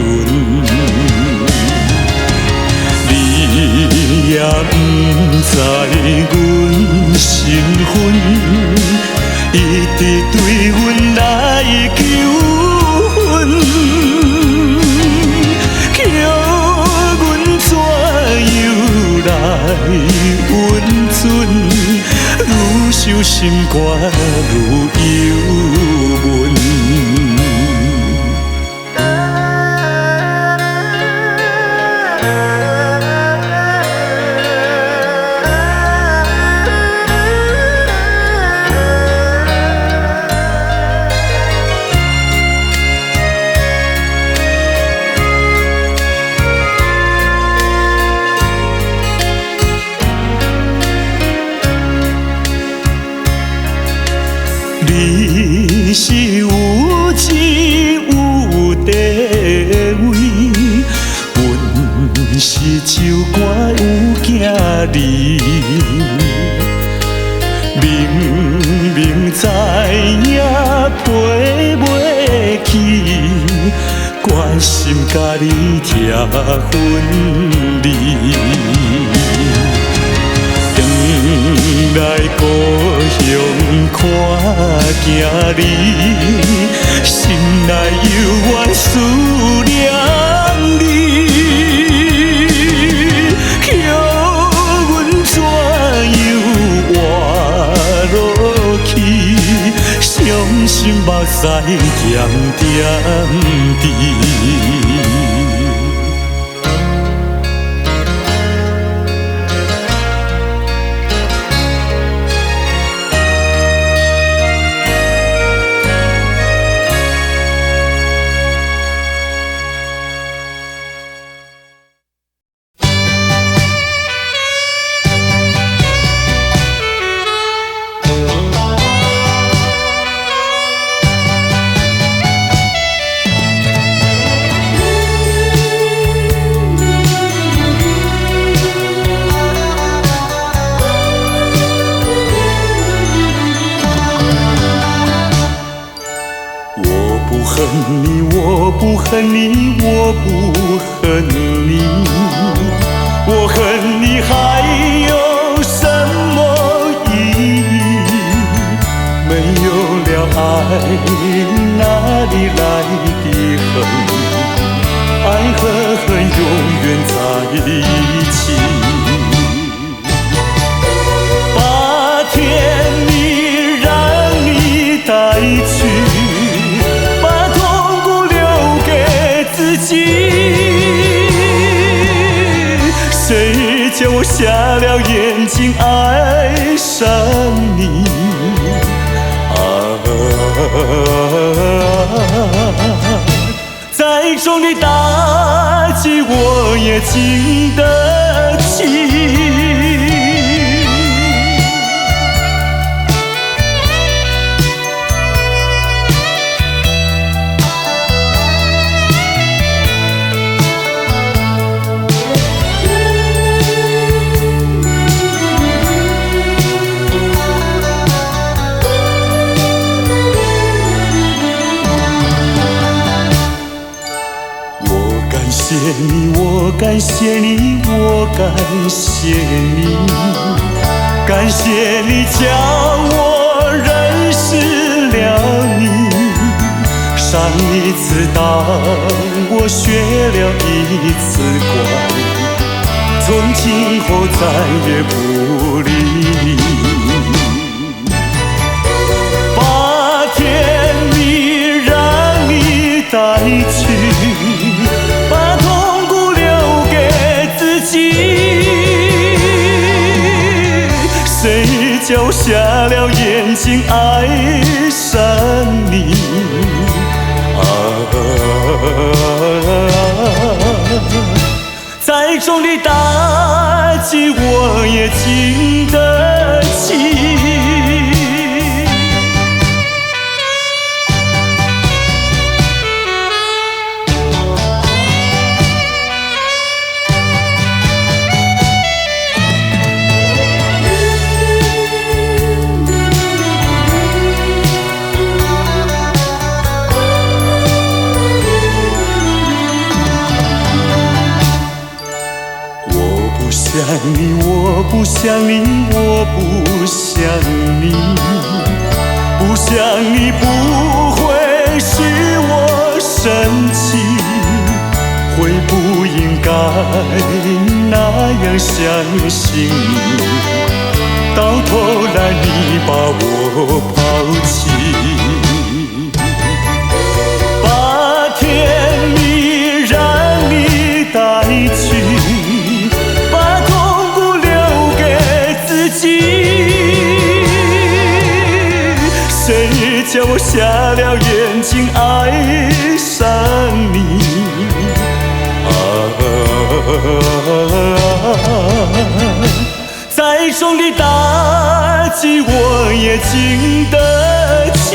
你也不知阮身份，一直对阮来求婚，叫阮怎样来温存？愈想心肝愈忧闷。你是有钱有地位，阮是酒馆有囝儿，明明知影陪袂起，关心甲你拆分离。来故乡看囝儿，心内犹原思念你，叫阮怎样活落去？伤心目屎点点滴。我不恨你，我不恨你，我恨你还有什么意义？没有了爱，哪里来的恨？爱和恨永远在一起。把甜蜜让你带去，谁叫我瞎了眼睛爱上你？再重的打击我也经得起。我感谢你，我感谢你，感谢你叫我认识了你。上一次当我学了一次乖，从今后再也不理你。把甜蜜让你带去，把痛苦留给自己。谁叫瞎了眼睛爱上你？再重的打击我也经得起。我不想你，我不想你，不想你不会使我生气，会不应该那样相信你，到头来你把我抛弃。把甜蜜让你带去，谁叫我瞎了眼睛爱上你？再重的打击我也经得起。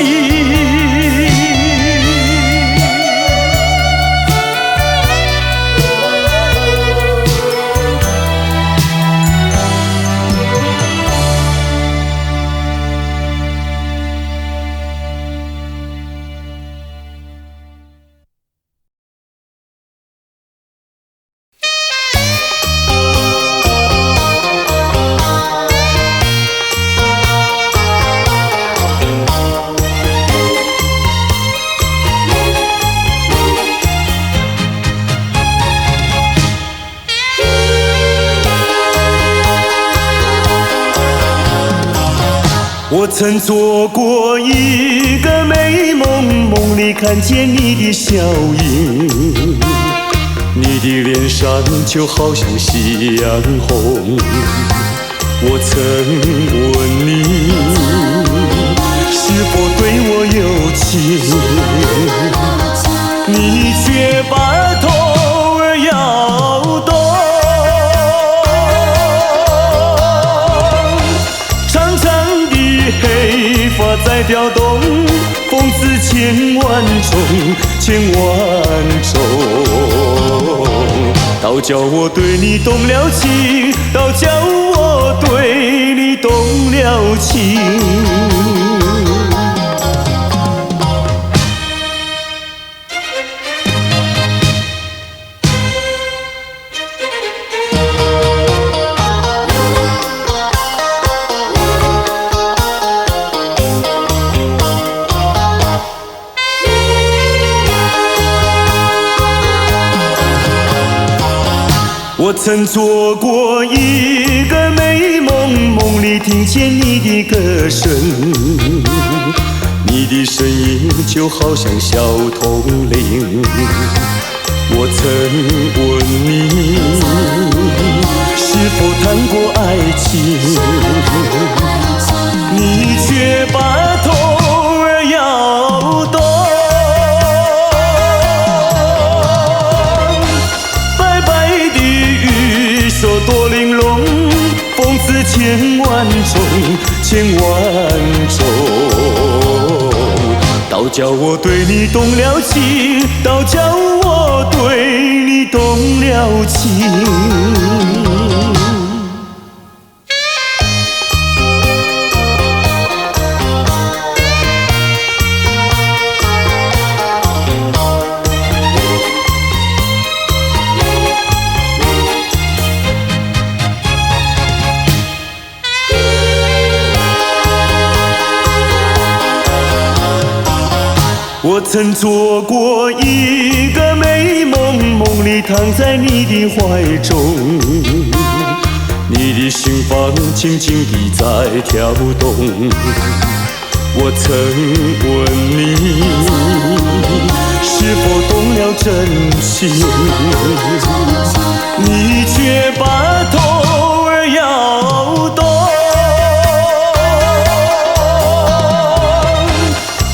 我曾做过一个美梦，梦里看见你的笑影，你的脸上就好像夕阳红。我曾问你是否对我有情，你却把头儿摇动。黑发在飘动，风似千万种，千万种。倒叫我对你动了情，倒叫我对你动了情。我曾做过一个美梦，梦里听见你的歌声，你的声音就好像小铜铃。我曾问你是否谈过爱情，你却把头儿摇动。多玲珑，风似千万种，千万种。倒叫我对你动了情，倒叫我对你动了情。我曾做过一个美梦，梦里躺在你的怀中，你的心房轻轻地在跳动。我曾问你，是否动了真心，你却把头儿摇动。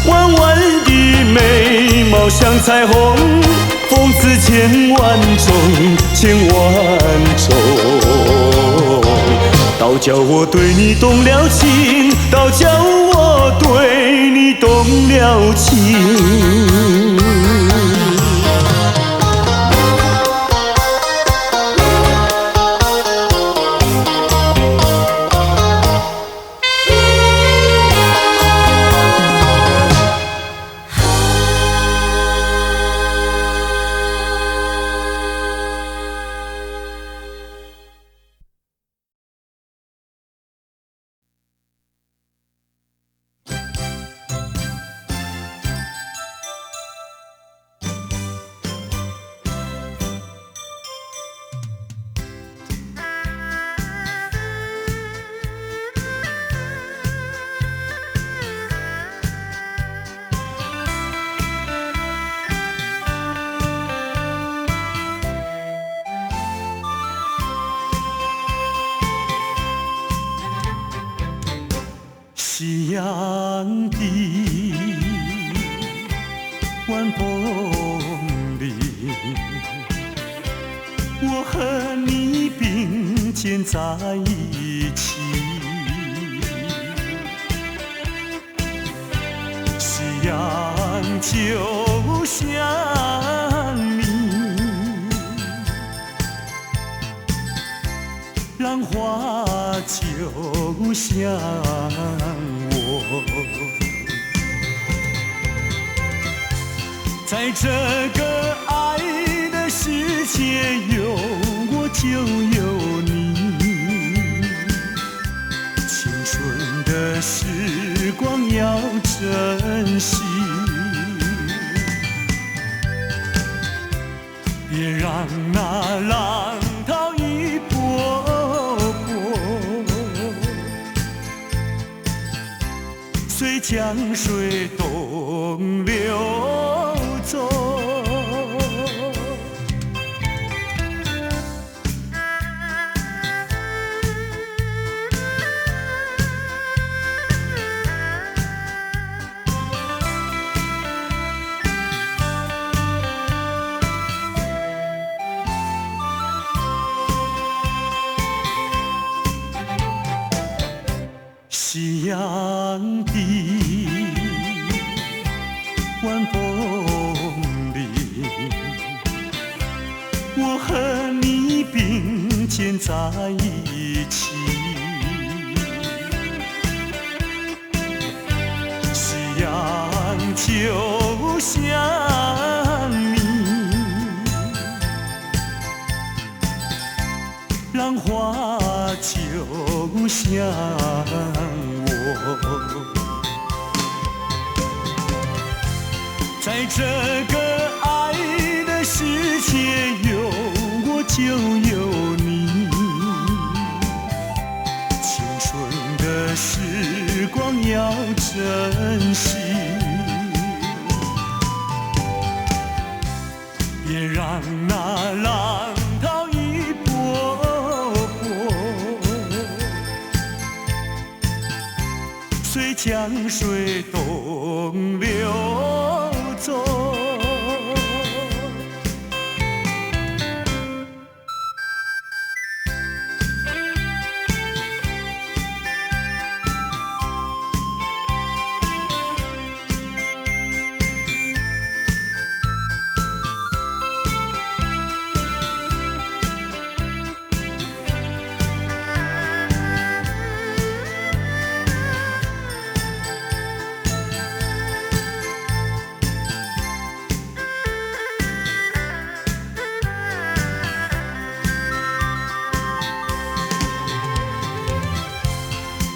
弯弯的眉毛像彩虹，风似千万种，千万种。倒叫我对你动了情，倒叫我对你动了情。夕阳的晚风里，我和你并肩在一起。夕阳就像你，浪花就像我，在这个爱的世界，有我就有你。青春的时光要珍惜，别让那浪涛一波波随江水东流走。夕阳的晚风里，我和你并肩在一起。夕阳就像你，浪花就像我，在这个爱的世界，有我就有你。青春的时光要珍惜，别让那浪涛一波波随江水东流走。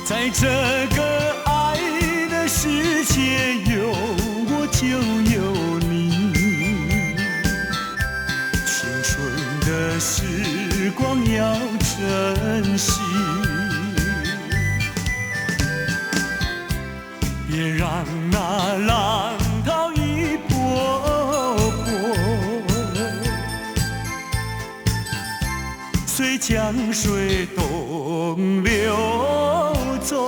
在这个爱的世界，有我就有让那浪涛一波波随江水东流走。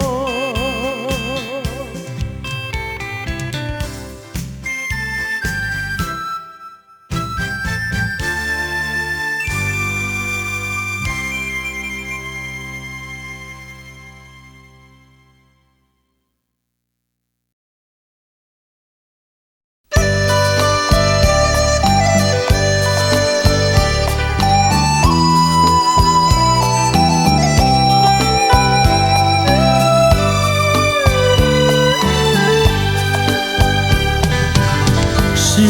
是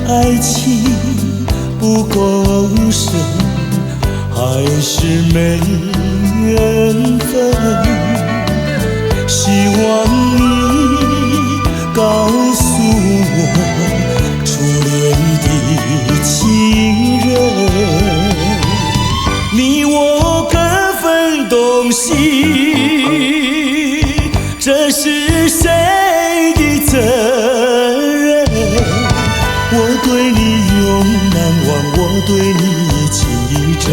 爱情不够深，还是没缘分？希望你告诉我初恋的情人，你我各分东西，这是谁的责任？我对你永难忘，我对你情意真，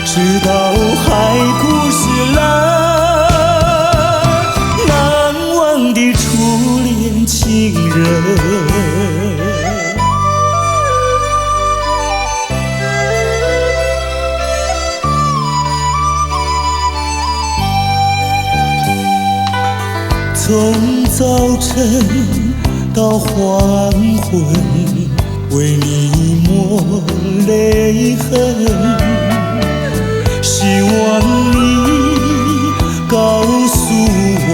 直到海枯石烂，难忘的初恋情人。从早晨到黄昏，为你抹泪痕，希望你告诉我，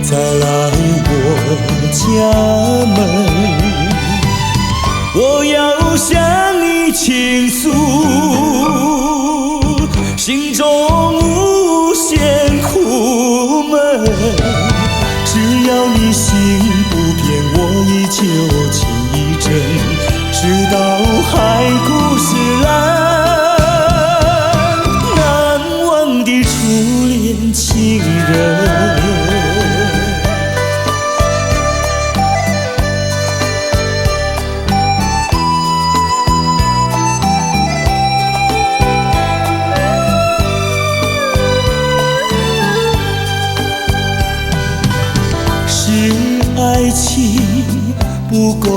再来我家门，我要向你倾诉心中无限苦闷，只要你心不变，我依旧情意真，直到海枯石烂，难忘的初恋情人。爱情不够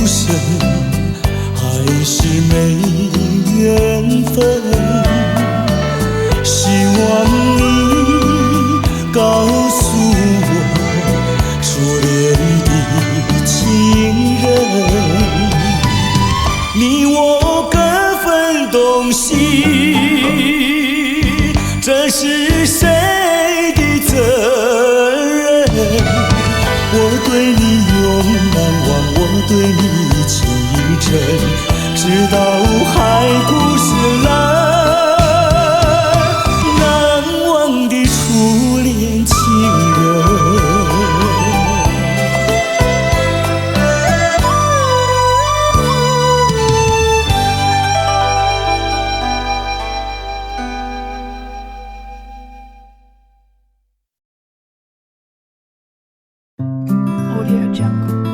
深，还是没缘分？希望你告诉我初恋的情人，你我各分东西，这是谁的责任？我对你永难忘，我对你情意真，直到海枯石烂，难忘的初恋情人。Audio Jungle.